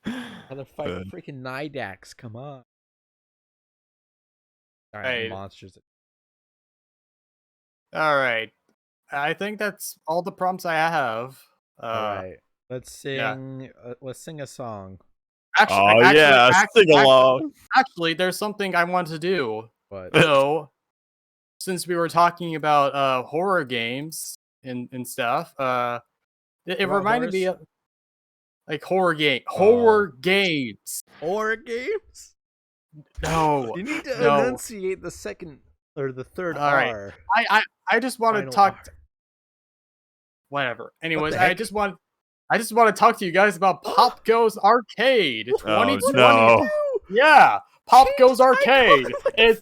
Another fight with freaking Nidax. Come on. All right, Hey. monsters. All right. I think that's all the prompts I have. All right, let's yeah. sing. Let's sing a song. Sing along. Actually, there's something I want to do. What? So, since we were talking about horror games and stuff, it About reminded me horrors? of like horror games. Oh. Horror games. Horror games. No, You need to no. enunciate the second or the third All right. R. I just want to Final talk. R. Whatever. Anyways, the I heck? just want to talk to you guys about Pop Goes Arcade Oh 2020. no. Yeah, Pop Goes Change Arcade. icon, what the It's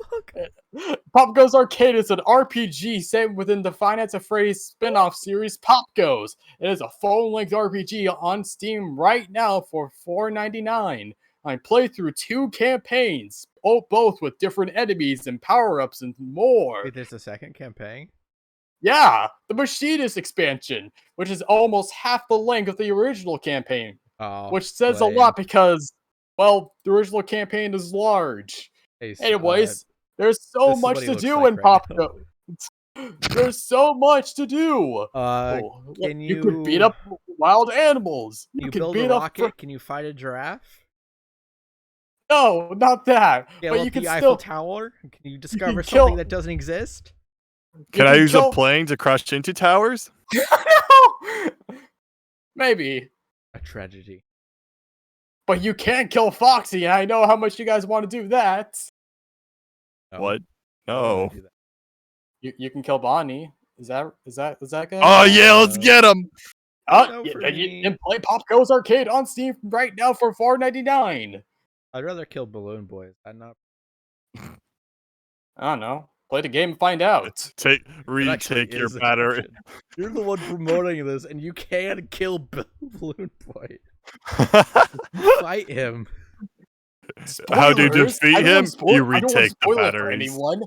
fuck? Pop Goes Arcade is an RPG set within the Five Nights at Freddy's spin-off series Pop Goes. It is a full-length RPG on Steam right now for $4.99. I play through 2 campaigns, both with different enemies and power-ups and more. Wait, there's a second campaign? Yeah, the Machinist expansion, which is almost half the length of the original campaign, Oh, which says lame. a lot because, well, the original campaign is large. Hey, Anyways, there's so this is much what he to looks do like in right Pop now. Goes. There's so much to do. Can You could beat up wild animals. Can you could build beat a up rocket? Can you fight a giraffe? No, not that. Scale But up you can the Eiffel still. Tower? Can you discover kill- something that doesn't exist? Can I use a kill- plane to crash into towers? Maybe. A tragedy. But you can't kill Foxy, and I know how much you guys want to do that. No, What? I don't wanna No. do that. You can kill Bonnie. Is that good? Oh yeah, let's get him. No, for You me. can play Pop Goes Arcade on Steam right now for $4.99. I'd rather kill Balloon Boys. I'm not. I don't know. Play the game and find out. Retake your battery. You're the one promoting this, and you can't kill Balloon Boy. Fight him. How do you Spoilers? defeat I don't him? wanna spoil- You I don't wanna retake the spoil it for batteries. anyone.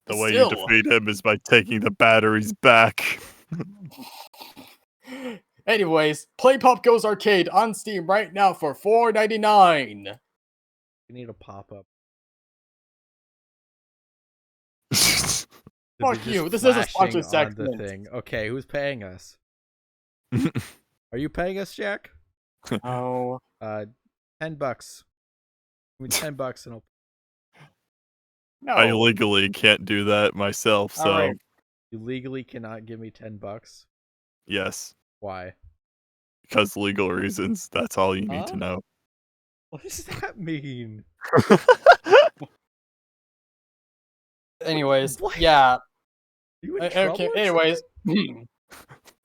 The way Still. you defeat him is by taking the batteries back. Anyways, play Pop Goes Arcade on Steam right now for $4.99. You need a pop-up. Fuck you, this is a sponsored segment. Thing. Okay, who's paying us? Are you paying us, Jack? Oh, $10. Give me $10 and I'll. no. I legally can't do that myself, so Alright. You legally cannot give me $10. yes. Why? Because legal reasons. That's all you need Huh? to know. What does that mean? Anyways, What? yeah. Are you in trouble Okay, or anyways.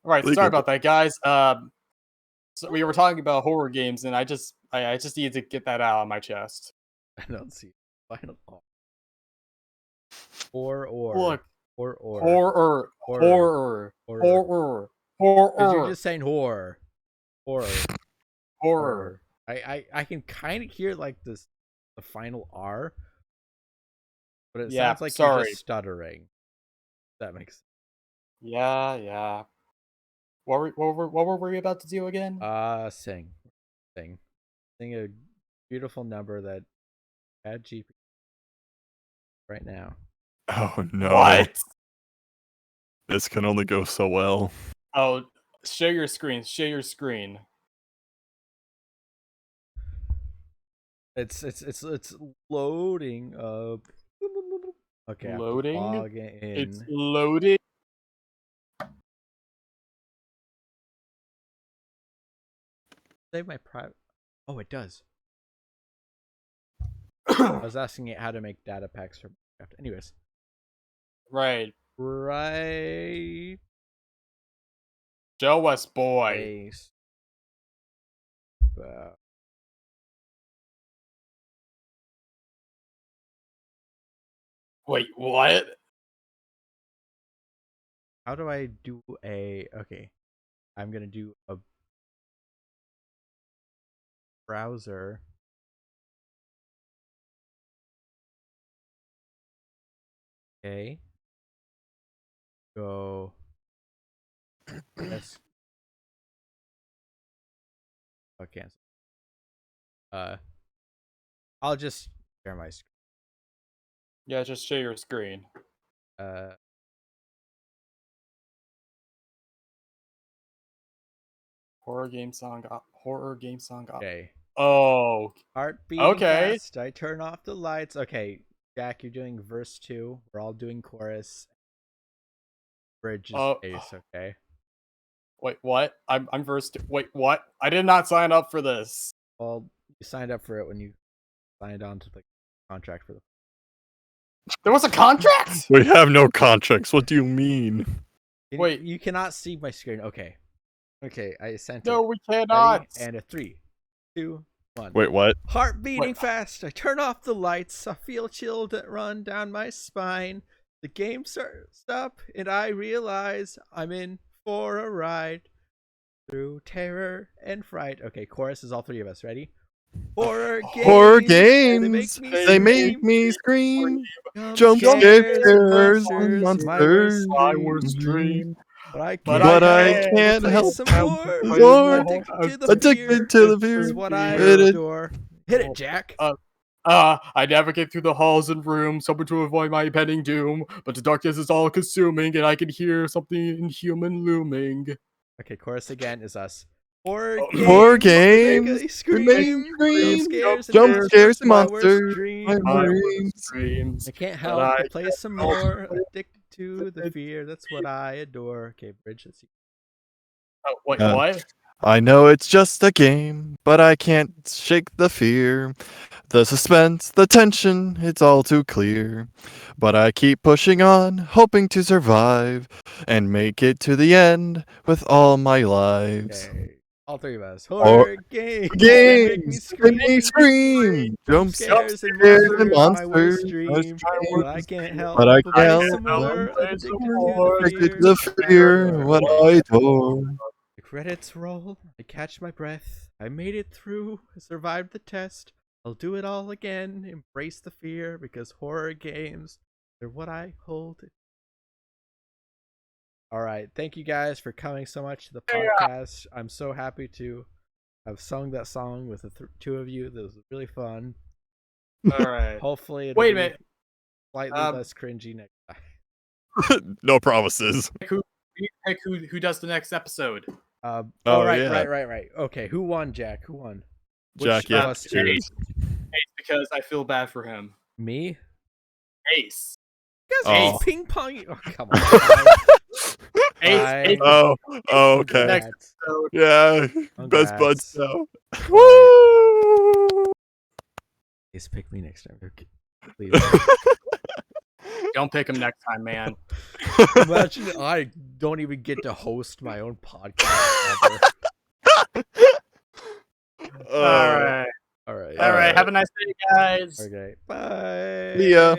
Alright, Legal. sorry about that, guys. So we were talking about horror games, and I just needed to get that out on my chest. something? I don't see. Final R. Or. Look, Or. horror. Because you're just saying horror. Horror. I can kind of hear like the final R, but it Yeah, sounds like you're sorry. just stuttering. That makes sense. Yeah. What were we about to do again? Sing a beautiful number that add GP right now. Oh no. What? This can only go so well. Oh, share your screen. It's loading up. Okay, I have to Loading? log in. It's loading. Save my private. Oh, it does. I was asking it how to make data packs for Minecraft. Anyways, Right. right Show us, boy. Face. Wait, what? How do I do okay. I'm gonna do a browser. Okay. Go. Yes. Oh, cancel. I'll just share my screen. Yeah, just share your screen. Horror game song. Okay. Oh. Heart beating Okay. fast. I turn off the lights. Okay, Jack, you're doing verse 2. We're all doing chorus. Bridge is bass. Okay. Wait, what? I'm versed. Wait, what? I did not sign up for this. Well, you signed up for it when you signed on to the contract for the. There was a contract? We have no contracts. What do you mean? Wait. You cannot see my screen. Okay. Okay, I sent it. No, we cannot. Ready? And a 3, 2, 1. Wait, what? Heart beating fast. I turn off the lights. I feel chilled that run down my spine. The game starts up, and I realize I'm in for a ride through terror and fright. Okay, chorus is all 3 of us. Ready? Horror games. They make me scream. Jump scares, monsters. I was dream. But I can't play help some more. Addicted to the fear. Is what I Hit it. adore. Hit it, Jack. I navigate through the halls and rooms, hoping to avoid my impending doom. But the darkness is all consuming, and I can hear something inhuman looming. Okay, chorus again is us. Horror Horror games. games. They Scream. make me scream. Jump scares and My monsters. worst Dream. Dreams. I can't help but play some more. Addicted to the fear. That's what I adore. Okay, bridge. Let's see. Wait, Uh, what? I know it's just a game, but I can't shake the fear. The suspense, the tension, it's all too clear. But I keep pushing on, hoping to survive and make it to the end with all my lives. Okay. All 3 of us. Horror games. Games make me scream. Jump scares and and monsters. My worst monsters. dream. But I can't help But I but play can't some help more. but play Addicted some to more. Addicted the to fear. the fear, what I adore. The credits roll. I catch my breath. I made it through. I survived the test. I'll do it all again. Embrace the fear because horror games, they're what I hold. All right. Thank you guys for coming so much to the podcast. I'm so happy to have sung that song with the 2 of you. That was really fun. All right. Hopefully, it'll Wait a be minute. slightly less cringy next time. No promises. Pick who does the next episode. Oh, right, yeah. right. Okay, who won, Jack? Who won? Jack, Which yeah. of us two? Ace, because I feel bad for him. Me? Ace. You guys Oh. ping pong. Oh, come on. Ace. Oh, okay. Next Congrats. episode. Yeah, best Congrats. buds now. Alright. Woo! Please pick me next time. Okay. Please. Don't pick him next time, man. Imagine I don't even get to host my own podcast ever. All right. All right. All right. Have a nice day, guys. Okay. Bye. See ya.